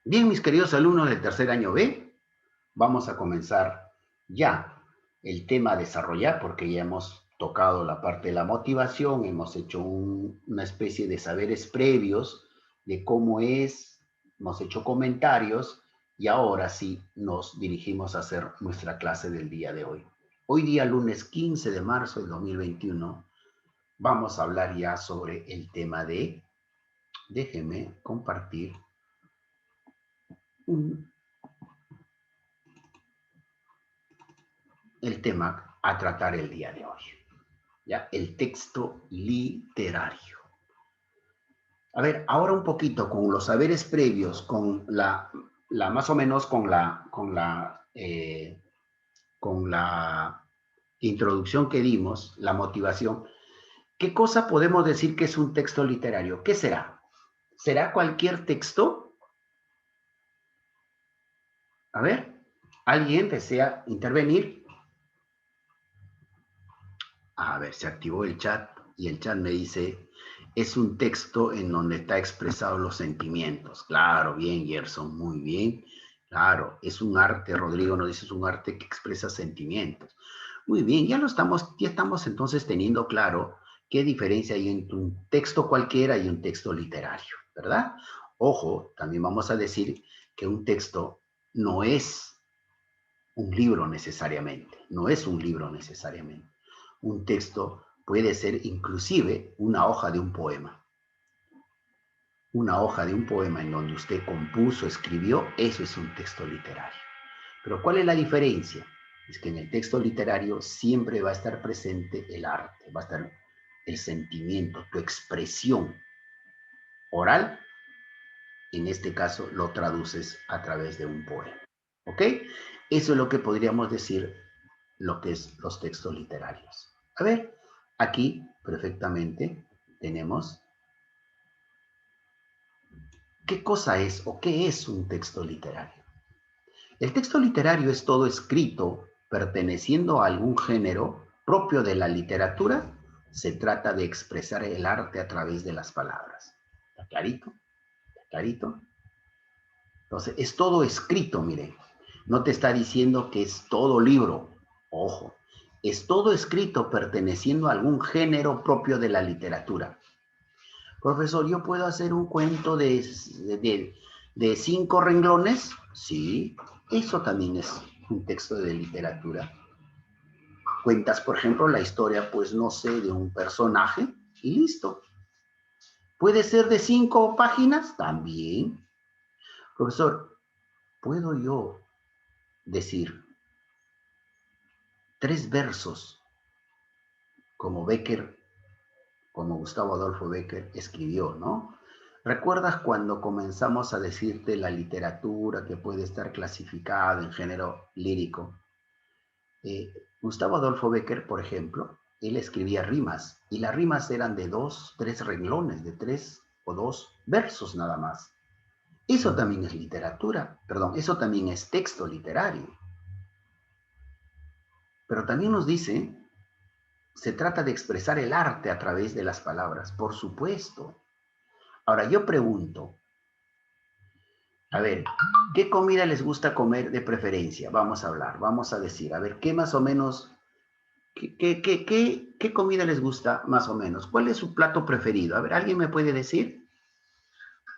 Bien, mis queridos alumnos del tercer año B, vamos a comenzar ya el tema a desarrollar porque ya hemos tocado la parte de la motivación, hemos hecho una especie de saberes previos de cómo es, hemos hecho comentarios y ahora sí nos dirigimos a hacer nuestra clase del día de hoy. Hoy día, lunes 15 de marzo de 2021, vamos a hablar ya sobre el tema de, déjeme compartir un el tema a tratar el día de hoy, ¿ya? El texto literario. A ver, ahora un poquito con los saberes previos, con la más o menos con la introducción que dimos, la motivación, ¿qué cosa podemos decir que es un texto literario? ¿Qué será? ¿Será cualquier texto? A ver, ¿alguien desea intervenir? A ver, se activó el chat y el chat me dice, es un texto en donde está expresados los sentimientos. Claro, bien, Gerson, muy bien. Claro, es un arte, Rodrigo nos dice, es un arte que expresa sentimientos. Muy bien, ya estamos entonces teniendo claro qué diferencia hay entre un texto cualquiera y un texto literario, ¿verdad? Ojo, también vamos a decir que un texto no es un libro necesariamente, no es un libro necesariamente. Un texto puede ser inclusive una hoja de un poema. Una hoja de un poema en donde usted compuso, escribió, eso es un texto literario. Pero ¿cuál es la diferencia? Es que en el texto literario siempre va a estar presente el arte, va a estar el sentimiento, tu expresión oral, en este caso lo traduces a través de un poema. ¿Ok? Eso es lo que podríamos decir lo que es los textos literarios. A ver, aquí perfectamente tenemos qué cosa es o qué es un texto literario. El texto literario es todo escrito perteneciendo a algún género propio de la literatura. Se trata de expresar el arte a través de las palabras. ¿Está clarito? ¿Está clarito? Entonces, es todo escrito, mire. No te está diciendo que es todo libro. Ojo, es todo escrito perteneciendo a algún género propio de la literatura. Profesor, ¿yo puedo hacer un cuento de 5 renglones? Sí, eso también es un texto de literatura. Cuentas, por ejemplo, la historia, pues no sé, de un personaje y listo. ¿Puede ser de 5 páginas? También. Profesor, ¿puedo yo decir 3 versos como Becker, como Gustavo Adolfo Becker escribió, ¿no? ¿Recuerdas cuando comenzamos a decirte la literatura que puede estar clasificada en género lírico? Gustavo Adolfo Becker, por ejemplo, él escribía rimas y las rimas eran de 2, 3 renglones, de 3 o 2 versos nada más. Eso también es literatura, perdón, eso también es texto literario. Pero también nos dice, se trata de expresar el arte a través de las palabras, por supuesto. Ahora yo pregunto, a ver, ¿qué comida les gusta comer de preferencia? Vamos a hablar, vamos a decir, a ver, ¿qué más o menos, qué comida les gusta más o menos? ¿Cuál es su plato preferido? A ver, ¿alguien me puede decir?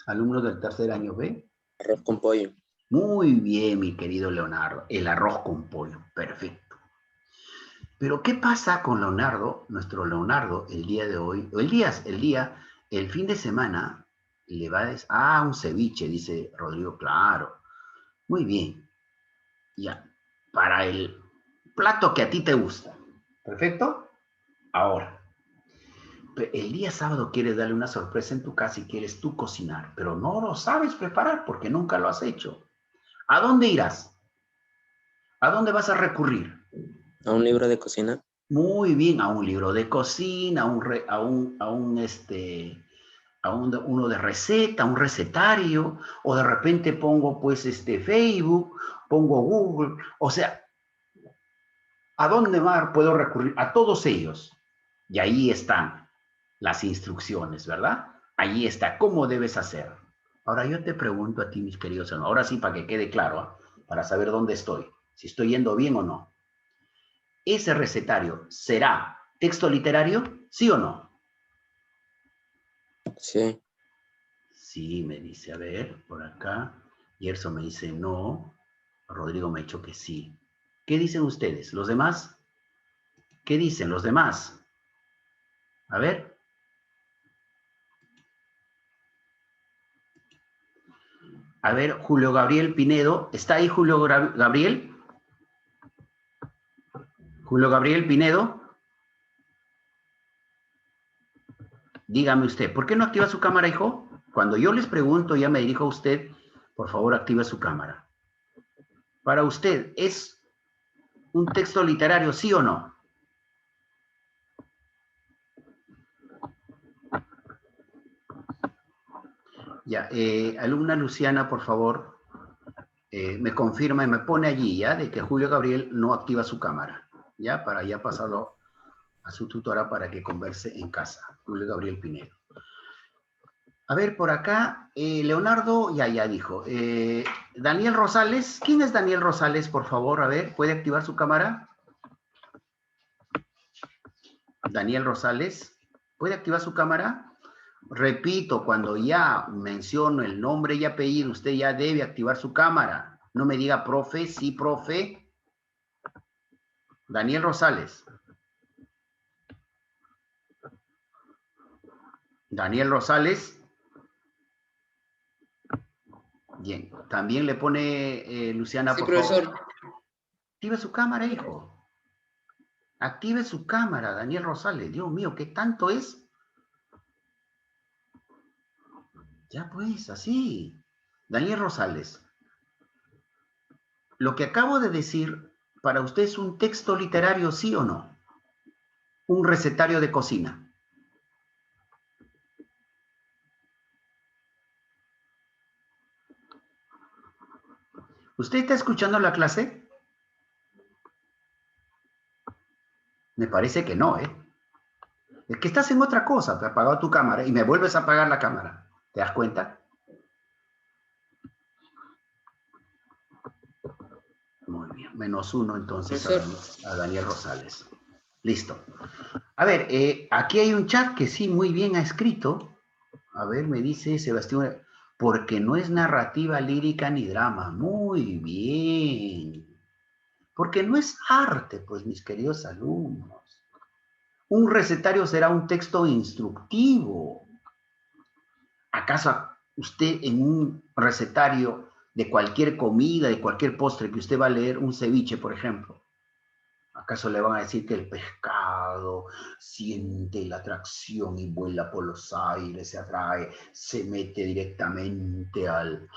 Alumnos del tercer año B. Arroz con pollo. Muy bien, mi querido Leonardo, el arroz con pollo, perfecto. Pero ¿qué pasa con Leonardo, nuestro Leonardo, el día de hoy, o el fin de semana, le va a decir, un ceviche, dice Rodrigo, claro. Muy bien, ya, para el plato que a ti te gusta. ¿Perfecto? Ahora, el día sábado quieres darle una sorpresa en tu casa y quieres tú cocinar, pero no lo sabes preparar porque nunca lo has hecho. ¿A dónde irás? ¿A dónde vas a recurrir? A un libro de cocina. Muy bien, a un libro de cocina, uno de receta, un recetario, o de repente pongo pues Facebook, pongo Google, o sea, ¿a dónde más puedo recurrir? A todos ellos. Y ahí están las instrucciones, ¿verdad? Ahí está cómo debes hacer. Ahora yo te pregunto a ti, mis queridos hermanos, ahora sí para que quede claro, ¿ah? Para saber dónde estoy, si estoy yendo bien o no. ¿Ese recetario será texto literario? ¿Sí o no? Sí. Sí, me dice, a ver, por acá. Gerson me dice no. Rodrigo me ha dicho que sí. ¿Qué dicen ustedes? ¿Los demás? ¿Qué dicen los demás? A ver. A ver, Julio Gabriel Pinedo. ¿Está ahí Julio Gabriel? Julio Gabriel Pinedo. Dígame usted, ¿por qué no activa su cámara, hijo? Cuando yo les pregunto, ya me dirijo a usted, por favor, active su cámara. Para usted, ¿es un texto literario, sí o no? Ya, alumna Luciana, por favor, me confirma y me pone allí, ¿ya? De que Julio Gabriel no activa su cámara, ¿ya? Para ya pasarlo a su tutora para que converse en casa. Julio Gabriel Pinedo. A ver, por acá, Leonardo, ya dijo. Daniel Rosales, ¿quién es Daniel Rosales, por favor? A ver, ¿puede activar su cámara? Daniel Rosales, ¿puede activar su cámara? Repito, cuando ya menciono el nombre y apellido, usted ya debe activar su cámara. No me diga profe, sí, profe. Daniel Rosales. Daniel Rosales. Bien, también le pone Luciana, Sí, por favor. profesor. Active su cámara, hijo. Active su cámara, Daniel Rosales. Dios mío, ¿qué tanto es? Ya pues, así. Daniel Rosales. Lo que acabo de decir, para usted es un texto literario, ¿sí o no? Un recetario de cocina. ¿Usted está escuchando la clase? Me parece que no, ¿eh? Es que estás en otra cosa, te has apagado tu cámara y me vuelves a apagar la cámara. ¿Te das cuenta? Muy bien, -1 entonces a Daniel Rosales. Listo. A ver, aquí hay un chat que sí, muy bien ha escrito. A ver, me dice Sebastián, porque no es narrativa lírica ni drama. Muy bien. Porque no es arte, pues, mis queridos alumnos. Un recetario será un texto instructivo. ¿Acaso usted en un recetario de cualquier comida, de cualquier postre que usted va a leer, un ceviche, por ejemplo, acaso le van a decir que el pescado siente la atracción y vuela por los aires, se atrae, se mete directamente al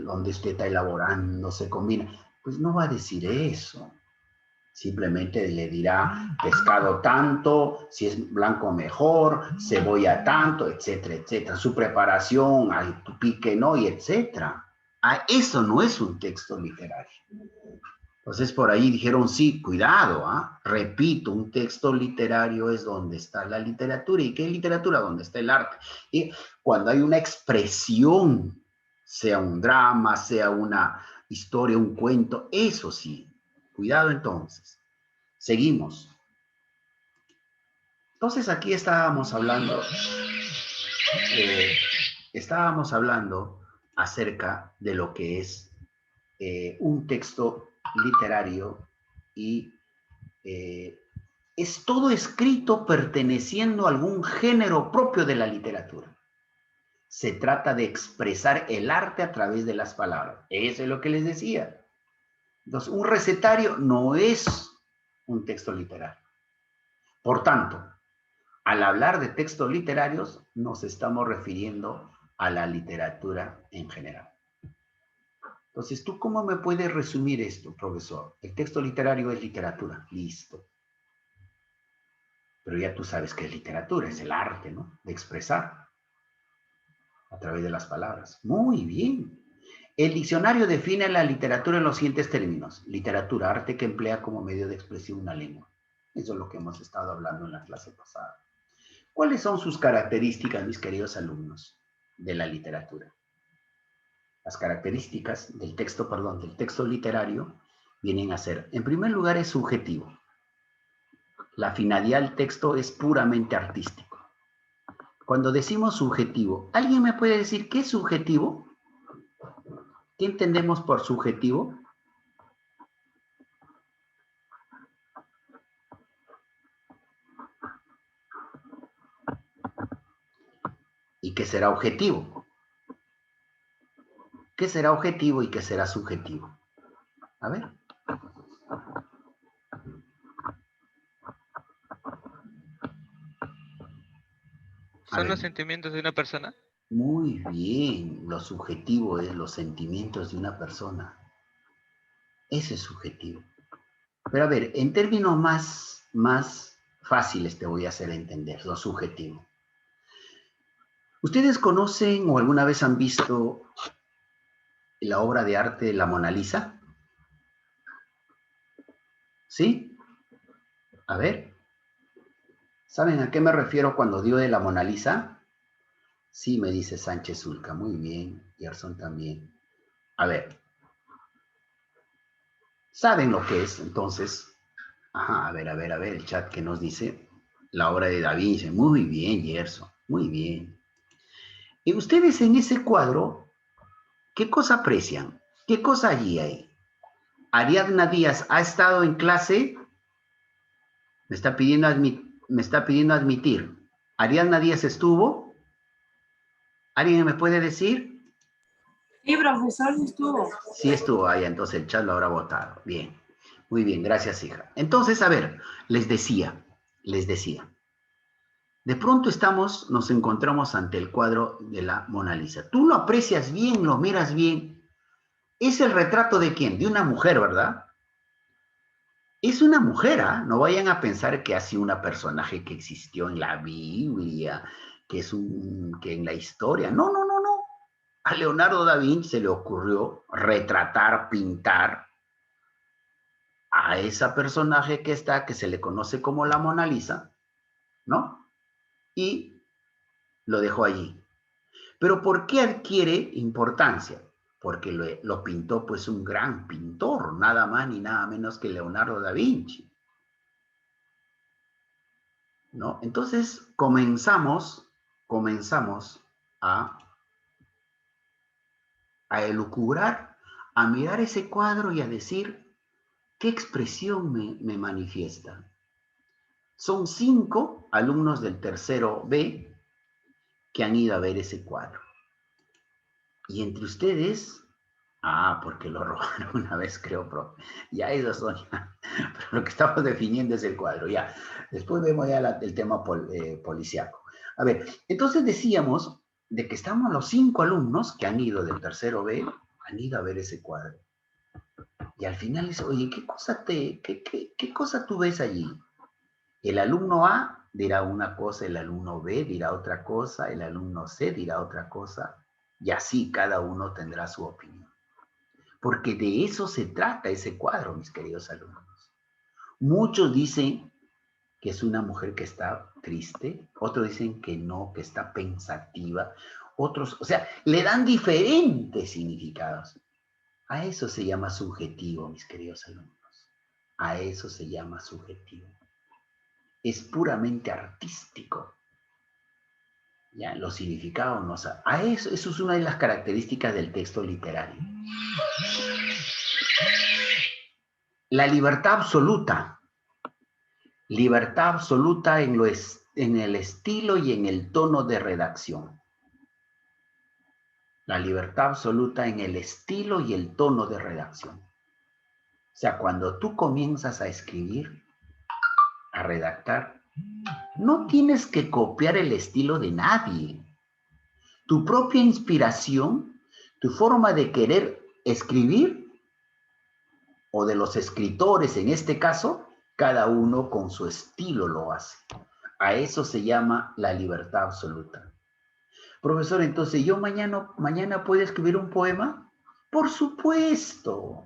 donde usted está elaborando, se combina? Pues no va a decir eso. Simplemente le dirá pescado tanto, si es blanco mejor, cebolla tanto, etcétera, etcétera. Su preparación, al pique no, y etcétera. Eso no es un texto literario. Entonces por ahí dijeron, sí, cuidado, ¿ah? Repito, un texto literario es donde está la literatura. ¿Y qué es literatura? Donde está el arte. Y cuando hay una expresión, sea un drama, sea una historia, un cuento, eso sí. Cuidado entonces. Seguimos. Entonces aquí estábamos hablando acerca de lo que es un texto literario y es todo escrito perteneciendo a algún género propio de la literatura. Se trata de expresar el arte a través de las palabras. Eso es lo que les decía. Entonces, un recetario no es un texto literario. Por tanto, al hablar de textos literarios, nos estamos refiriendo a la literatura en general. Entonces, ¿tú cómo me puedes resumir esto, profesor? El texto literario es literatura. Listo. Pero ya tú sabes que es literatura, es el arte, ¿no? De expresar a través de las palabras. Muy bien. El diccionario define la literatura en los siguientes términos. Literatura, arte que emplea como medio de expresión una lengua. Eso es lo que hemos estado hablando en la clase pasada. ¿Cuáles son sus características, mis queridos alumnos, de la literatura? Las características del texto, perdón, del texto literario vienen a ser, en primer lugar, es subjetivo. La finalidad del texto es puramente artístico. Cuando decimos subjetivo, ¿alguien me puede decir qué es subjetivo? ¿Qué entendemos por subjetivo? ¿Y qué será objetivo? ¿Qué será objetivo y qué será subjetivo? A ver. A ¿Son ver. los sentimientos de una persona? Muy bien. Lo subjetivo es los sentimientos de una persona. Ese es subjetivo. Pero a ver, en términos más fáciles te voy a hacer entender lo subjetivo. ¿Ustedes conocen o alguna vez han visto la obra de arte de la Mona Lisa? ¿Sí? A ver. ¿Saben a qué me refiero cuando digo de la Mona Lisa? Sí, me dice Sánchez Zulca. Muy bien. Gerson también. A ver. ¿Saben lo que es entonces? Ajá, a ver, el chat que nos dice la obra de Da Vinci. Muy bien, Gerson. Muy bien. Y ustedes en ese cuadro, ¿qué cosa aprecian? ¿Qué cosa allí hay? Ariadna Díaz ha estado en clase. Me está pidiendo admitir. ¿Ariadna Díaz estuvo? ¿Alguien me puede decir? Sí, profesor, sí estuvo. Sí estuvo ahí, entonces el chat lo habrá votado. Bien, muy bien, gracias, hija. Entonces, a ver, les decía, de pronto nos encontramos ante el cuadro de la Mona Lisa. Tú lo aprecias bien, lo miras bien. ¿Es el retrato de quién? De una mujer, ¿verdad? Es una mujer, ¿ah? No vayan a pensar que ha sido una personaje que existió en la Biblia, que en la historia. No, no, no, no. A Leonardo da Vinci se le ocurrió retratar, pintar a esa personaje que se le conoce como la Mona Lisa, ¿no? Y lo dejó allí. Pero ¿por qué adquiere importancia? Porque lo pintó pues un gran pintor, nada más ni nada menos que Leonardo da Vinci, ¿no? Entonces comenzamos a, a elucubrar, a mirar ese cuadro y a decir, ¿qué expresión me manifiesta? Son 5 alumnos del tercero B que han ido a ver ese cuadro. Y entre ustedes, porque lo robaron una vez, creo, profe. Ya esos son ya. Pero lo que estamos definiendo es el cuadro, ya. Después vemos ya el tema policiaco. A ver, entonces decíamos de que estamos los 5 alumnos que han ido del tercero B, han ido a ver ese cuadro. Y al final es, oye, ¿qué cosa tú ves allí? El alumno A dirá una cosa, el alumno B dirá otra cosa, el alumno C dirá otra cosa, y así cada uno tendrá su opinión. Porque de eso se trata ese cuadro, mis queridos alumnos. Muchos dicen que es una mujer que está triste, otros dicen que no, que está pensativa, otros, o sea, le dan diferentes significados. A eso se llama subjetivo, mis queridos alumnos. A eso se llama subjetivo. Es puramente artístico. Ya, los significados no saben. Eso es una de las características del texto literario. La libertad absoluta. Libertad absoluta en el estilo y en el tono de redacción. La libertad absoluta en el estilo y el tono de redacción. O sea, cuando tú comienzas a escribir, a redactar, no tienes que copiar el estilo de nadie. Tu propia inspiración, tu forma de querer escribir, o de los escritores en este caso, cada uno con su estilo lo hace. A eso se llama la libertad absoluta. Profesor, entonces, ¿yo mañana puedo escribir un poema? Por supuesto.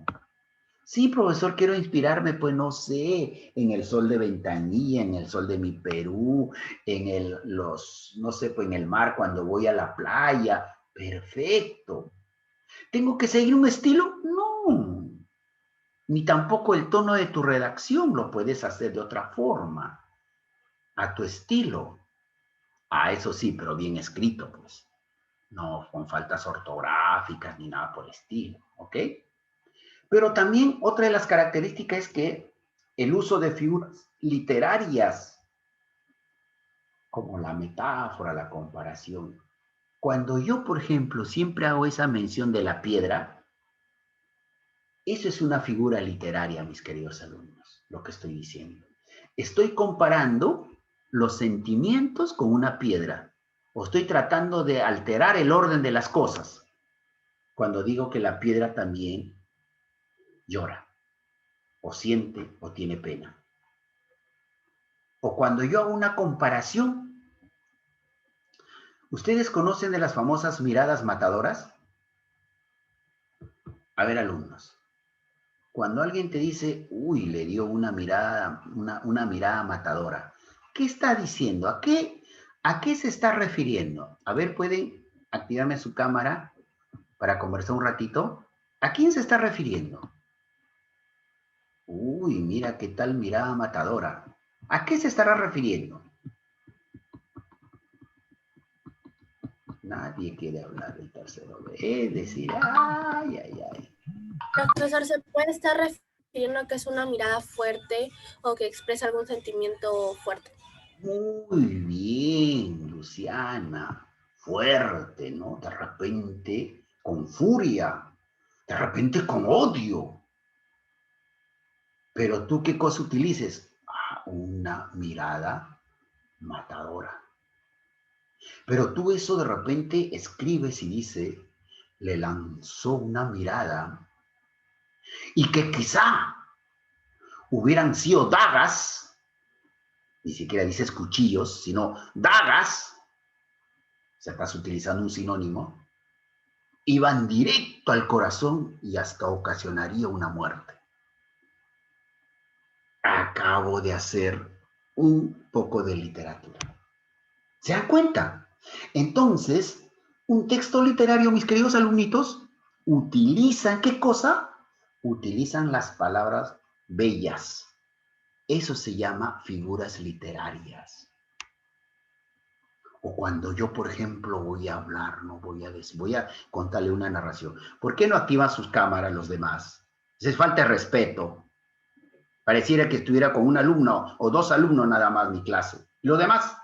Sí, profesor, quiero inspirarme, pues no sé, en el sol de Ventanilla, en el sol de mi Perú, no sé, pues en el mar cuando voy a la playa. Perfecto. ¿Tengo que seguir un estilo? No. Ni tampoco el tono de tu redacción lo puedes hacer de otra forma, a tu estilo. Ah, eso sí, pero bien escrito, pues. No con faltas ortográficas ni nada por el estilo, ¿ok? Pero también otra de las características es que el uso de figuras literarias, como la metáfora, la comparación. Cuando yo, por ejemplo, siempre hago esa mención de la piedra, eso es una figura literaria, mis queridos alumnos, lo que estoy diciendo. Estoy comparando los sentimientos con una piedra, o estoy tratando de alterar el orden de las cosas, cuando digo que la piedra también llora, o siente, o tiene pena. O cuando yo hago una comparación, ¿ustedes conocen de las famosas miradas matadoras? A ver, alumnos, cuando alguien te dice, uy, le dio una mirada, una mirada matadora, ¿qué está diciendo? ¿A qué se está refiriendo? A ver, ¿pueden activarme su cámara para conversar un ratito? ¿A quién se está refiriendo? Uy, mira qué tal mirada matadora. ¿A qué se estará refiriendo? Nadie quiere hablar del tercero B. Es decir, ay, ay, ay. Profesor, ¿se puede estar refiriendo a que es una mirada fuerte o que expresa algún sentimiento fuerte? Muy bien, Luciana. Fuerte, ¿no? De repente con furia, de repente con odio. Pero tú, ¿qué cosa utilices? Ah, una mirada matadora. Pero tú eso de repente escribes y dice, le lanzó una mirada y que quizá hubieran sido dagas, ni siquiera dices cuchillos, sino dagas, o sea, estás utilizando un sinónimo, iban directo al corazón y hasta ocasionaría una muerte. Acabo de hacer un poco de literatura. ¿Se dan cuenta? Entonces, un texto literario, mis queridos alumnitos, utilizan, ¿qué cosa? Utilizan las palabras bellas. Eso se llama figuras literarias. O cuando yo, por ejemplo, voy a hablar, no voy a decir, voy a contarle una narración. ¿Por qué no activan sus cámaras los demás? Es falta de respeto. Pareciera que estuviera con un alumno o dos alumnos nada más mi clase. ¿Y los demás?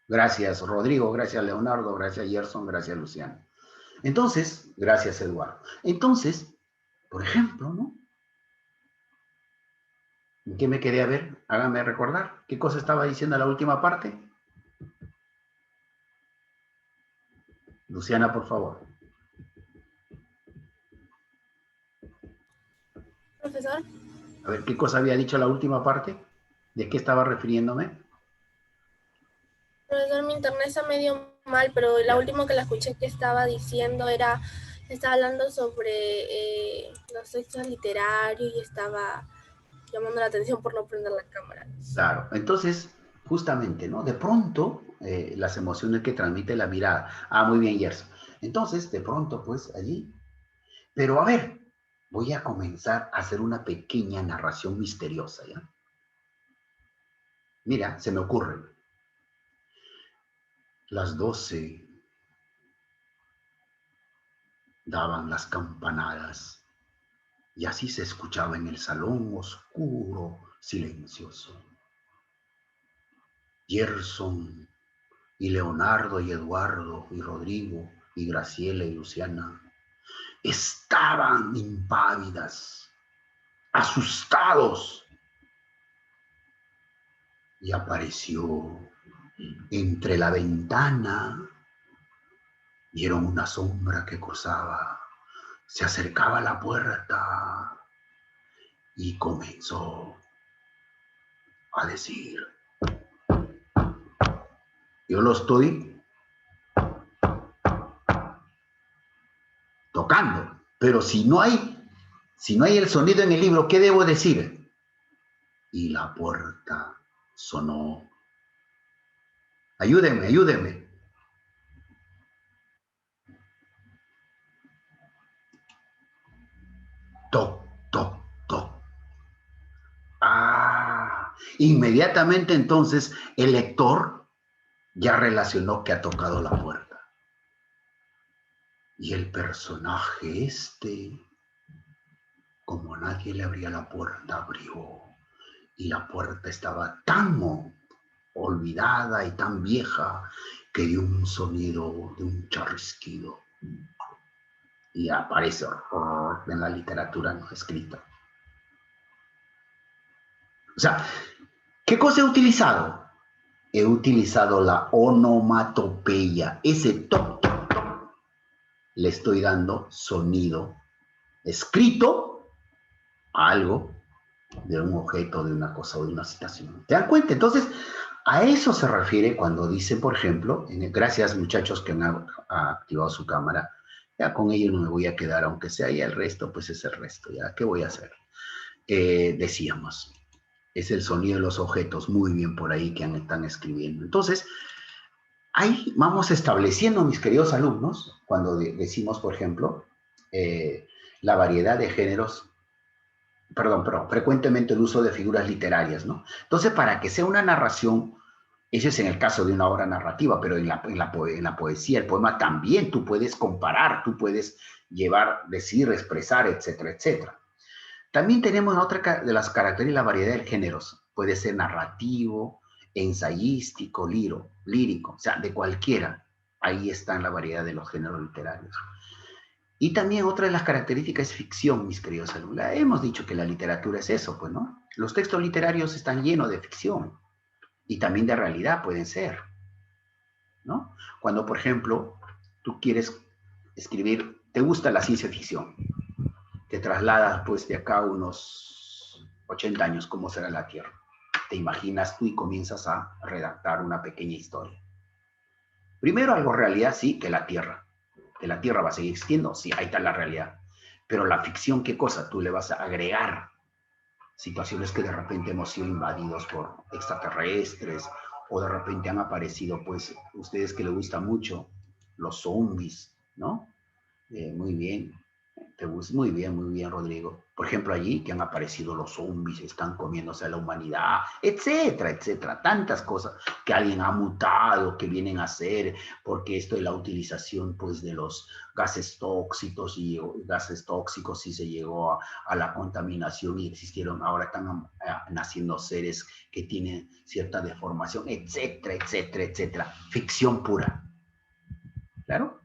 Gracias, Rodrigo, gracias, Leonardo, gracias, Gerson, gracias, Luciano. Entonces, gracias, Eduardo. Entonces, por ejemplo, ¿no? ¿En qué me quedé a ver? Háganme recordar. ¿Qué cosa estaba diciendo en la última parte? Luciana, por favor. Profesor. A ver, ¿qué cosa había dicho la última parte? ¿De qué estaba refiriéndome? Profesor, mi internet está medio mal, pero la última que la escuché que estaba diciendo estaba hablando sobre los textos literarios y estaba llamando la atención por no prender la cámara. Claro, entonces, justamente, ¿no? De pronto, las emociones que transmite la mirada. Ah, muy bien, Gerson. Entonces, de pronto, pues, allí. Pero a ver, voy a comenzar a hacer una pequeña narración misteriosa, ¿ya? Mira, se me ocurre. Las 12 daban las campanadas y así se escuchaba en el salón oscuro, silencioso. Gerson y Leonardo y Eduardo y Rodrigo y Graciela y Luciana estaban impávidas, asustados. Y apareció entre la ventana, vieron una sombra que cruzaba, se acercaba a la puerta y comenzó a decir, yo lo estoy tocando, pero si no hay el sonido en el libro, ¿qué debo decir? Y la puerta sonó. Ayúdenme, ayúdenme. Inmediatamente entonces el lector ya relacionó que ha tocado la puerta. Y el personaje como nadie le abría la puerta, abrió. Y la puerta estaba tan olvidada y tan vieja que dio un sonido de un chasquido. Y aparece en la literatura no escrita. O sea, ¿qué cosa he utilizado? He utilizado la onomatopeya. Ese toc, toc, toc. Le estoy dando sonido escrito a algo de un objeto, de una cosa o de una situación. ¿Te dan cuenta? Entonces, a eso se refiere cuando dice, por ejemplo, gracias muchachos que han activado su cámara, ya con ellos no me voy a quedar, aunque sea ya el resto, pues es el resto, ya, ¿qué voy a hacer? Decíamos, es el sonido de los objetos, muy bien por ahí que están escribiendo. Entonces, ahí vamos estableciendo, mis queridos alumnos, cuando decimos, por ejemplo, la variedad de géneros, frecuentemente el uso de figuras literarias, ¿no? Entonces, para que sea una narración, ese es en el caso de una obra narrativa, pero en la poesía, el poema también tú puedes comparar, tú puedes llevar, decir, expresar, etcétera, etcétera. También tenemos otra de las características, la variedad de géneros. Puede ser narrativo, ensayístico, lírico, o sea, de cualquiera. Ahí está la variedad de los géneros literarios. Y también otra de las características es ficción, mis queridos alumnos. Hemos dicho que la literatura es eso, pues, ¿no? Los textos literarios están llenos de ficción y también de realidad pueden ser, ¿no? Cuando, por ejemplo, tú quieres escribir, te gusta la ciencia ficción, te trasladas, pues, de acá unos 80 años, ¿cómo será la Tierra? Te imaginas tú y comienzas a redactar una pequeña historia. Primero, algo realidad, sí, que la Tierra va a seguir existiendo, sí, ahí está la realidad. Pero la ficción, ¿qué cosa? Tú le vas a agregar situaciones que de repente hemos sido invadidos por extraterrestres, o de repente han aparecido, pues, ustedes que les gusta mucho, los zombies, ¿no? Muy bien. Muy bien, Rodrigo. Por ejemplo, allí que han aparecido los zombies, están comiéndose a la humanidad, etcétera, etcétera. Tantas cosas que alguien ha mutado, que vienen a hacer, porque esto de la utilización, pues, de los gases tóxicos y se llegó a la contaminación y existieron, ahora están naciendo seres que tienen cierta deformación, etcétera, etcétera, etcétera. Ficción pura. ¿Claro?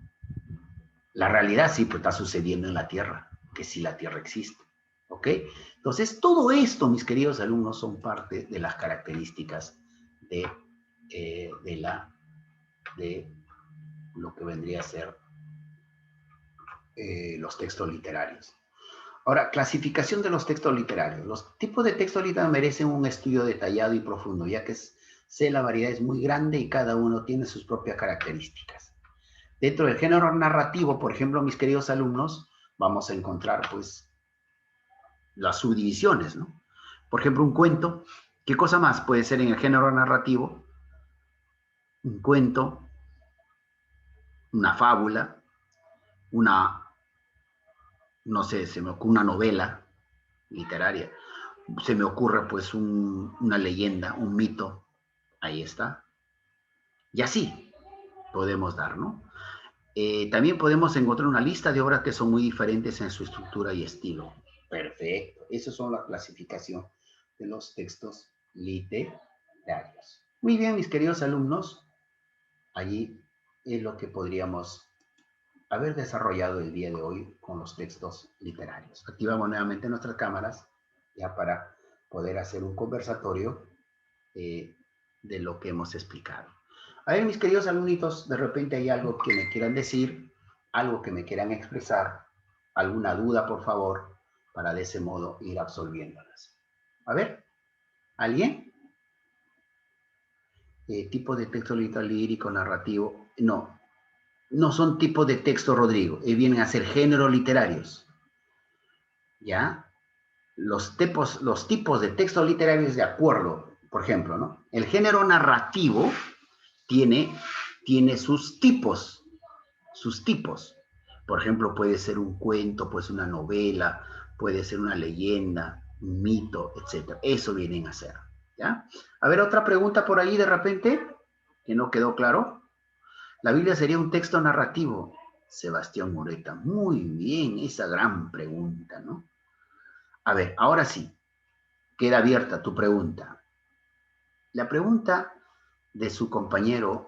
La realidad sí, pues está sucediendo en la Tierra, que sí la Tierra existe, ¿ok? Entonces, todo esto, mis queridos alumnos, son parte de las características de lo que vendría a ser los textos literarios. Ahora, clasificación de los textos literarios. Los tipos de textos literarios merecen un estudio detallado y profundo, ya que la variedad es muy grande y cada uno tiene sus propias características. Dentro del género narrativo, por ejemplo, mis queridos alumnos, vamos a encontrar, pues, las subdivisiones, ¿no? Por ejemplo, un cuento. ¿Qué cosa más puede ser en el género narrativo? Un cuento, una fábula, no sé, se me ocurre una novela literaria. Se me ocurre, pues, una leyenda, un mito. Ahí está. Y así podemos dar, ¿no? También podemos encontrar una lista de obras que son muy diferentes en su estructura y estilo. Perfecto. Esas son la clasificación de los textos literarios. Muy bien, mis queridos alumnos. Allí es lo que podríamos haber desarrollado el día de hoy con los textos literarios. Activamos nuevamente nuestras cámaras ya para poder hacer un conversatorio de lo que hemos explicado. A ver, mis queridos alumnitos, de repente hay algo que me quieran decir, algo que me quieran expresar, alguna duda, por favor, para de ese modo ir absolviéndolas. A ver, ¿alguien? Tipo de texto lírico, narrativo. No, no son tipos de texto, Rodrigo, vienen a ser géneros literarios. ¿Ya? Los tipos de textos literarios de acuerdo, por ejemplo, ¿no? El género narrativo tiene sus tipos. Por ejemplo, puede ser un cuento, puede ser una novela, puede ser una leyenda, un mito, etc. Eso vienen a ser. ¿Ya? A ver, otra pregunta por ahí de repente, que no quedó claro. La Biblia sería un texto narrativo. Sebastián Moreta, muy bien, esa gran pregunta, ¿no? A ver, ahora sí, queda abierta tu pregunta. La pregunta de su compañero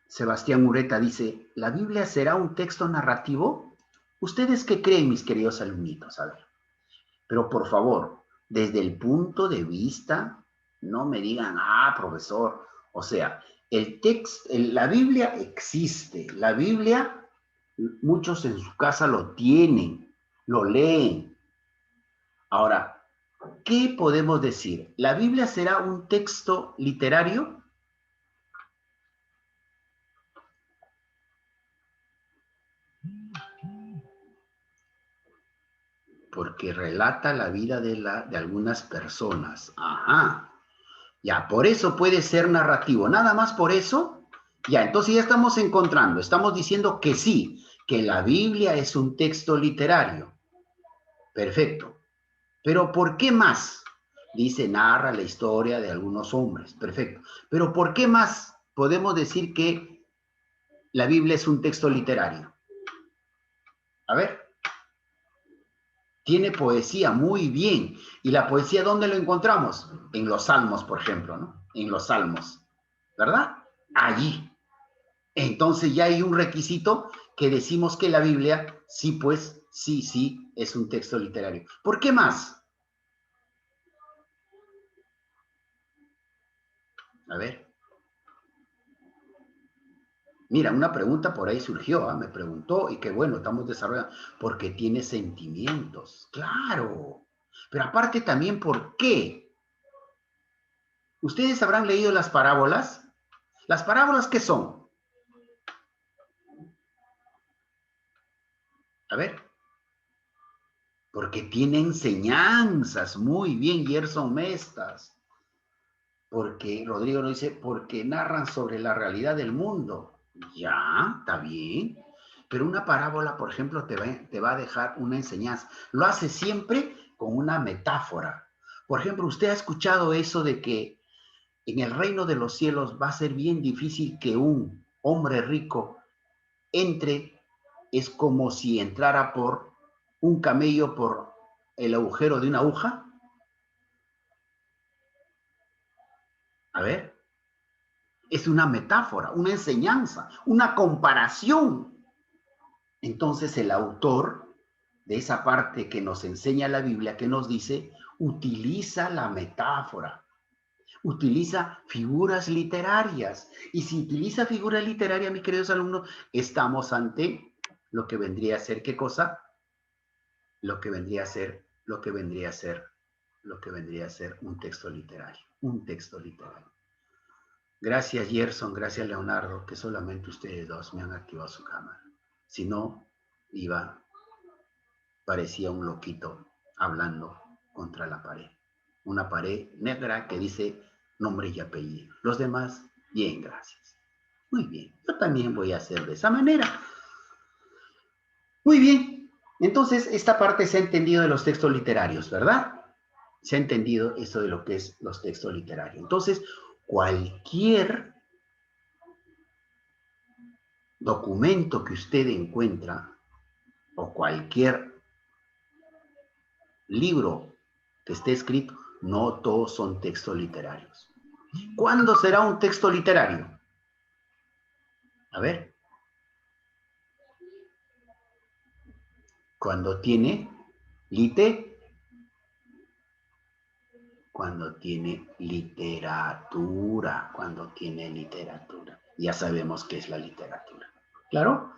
Sebastián Moreta dice, ¿la Biblia será un texto narrativo? ¿Ustedes qué creen, mis queridos alumnitos? A ver, pero por favor, desde el punto de vista, no me digan, profesor, o sea, el texto, la Biblia existe, la Biblia, muchos en su casa lo tienen, lo leen. Ahora, ¿qué podemos decir? ¿La Biblia será un texto literario? Porque relata la vida de algunas personas. Ajá. Ya, por eso puede ser narrativo. Nada más por eso. Ya, entonces ya estamos encontrando, estamos diciendo que sí, que la Biblia es un texto literario. Perfecto. Pero ¿por qué más? Dice, narra la historia de algunos hombres. Perfecto. Pero ¿por qué más podemos decir que la Biblia es un texto literario? A ver. Tiene poesía, muy bien. ¿Y la poesía dónde lo encontramos? En los salmos, por ejemplo, ¿no? En los salmos, ¿verdad? Allí. Entonces ya hay un requisito que decimos que la Biblia, sí, pues, sí, es un texto literario. ¿Por qué más? A ver. Mira, una pregunta por ahí surgió, me preguntó, y qué bueno, estamos desarrollando, porque tiene sentimientos, claro. Pero aparte también, ¿por qué? ¿Ustedes habrán leído las parábolas? ¿Las parábolas qué son? A ver. Porque tiene enseñanzas. Muy bien, Gerson Mestas. Porque, Rodrigo nos dice, porque narran sobre la realidad del mundo. Ya, está bien. Pero una parábola, por ejemplo, te va a dejar una enseñanza. Lo hace siempre con una metáfora. Por ejemplo, usted ha escuchado eso de que en el reino de los cielos va a ser bien difícil que un hombre rico entre, es como si entrara por un camello por el agujero de una aguja. A ver, es una metáfora, una enseñanza, una comparación. Entonces el autor de esa parte que nos enseña la Biblia, que nos dice, utiliza la metáfora, utiliza figuras literarias. Y si utiliza figuras literarias, mis queridos alumnos, estamos ante lo que vendría a ser, ¿qué cosa? Lo que vendría a ser un texto literario, un texto literario. Gracias, Gerson, gracias, Leonardo, que solamente ustedes dos me han activado su cámara. Si no, parecía un loquito hablando contra la pared. Una pared negra que dice nombre y apellido. Los demás, bien, gracias. Muy bien, yo también voy a hacer de esa manera. Muy bien, entonces esta parte se ha entendido de los textos literarios, ¿verdad? Se ha entendido esto de lo que es los textos literarios. Entonces, cualquier documento que usted encuentra o cualquier libro que esté escrito, no todos son textos literarios. ¿Cuándo será un texto literario? A ver. Cuando tiene literatura, cuando tiene literatura. Ya sabemos qué es la literatura. ¿Claro?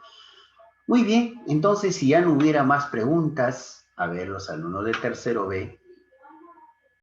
Muy bien, entonces si ya no hubiera más preguntas, a ver, los alumnos de tercero B,